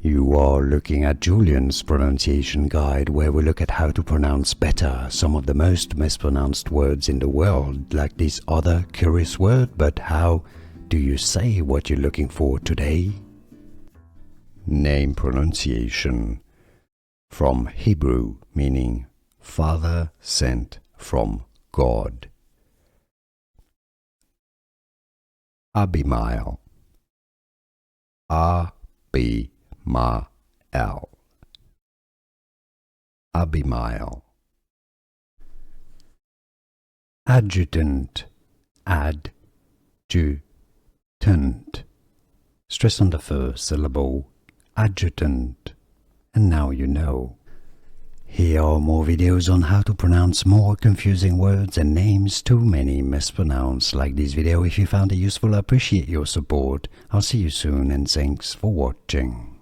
You are looking at Julian's pronunciation guide, where we look at how to pronounce better some of the most mispronounced words in the world, like this other curious word. But how do you say what you're looking for today? Name pronunciation. From Hebrew, meaning Father sent from God. Abimael. Abimael. Abimael. Adjutant. Adjutant. Stress on the first syllable. Adjutant. And now you know. Here are more videos on how to pronounce more confusing words and names too many mispronounced. Like this video if you found it useful. I appreciate your support. I'll see you soon and thanks for watching.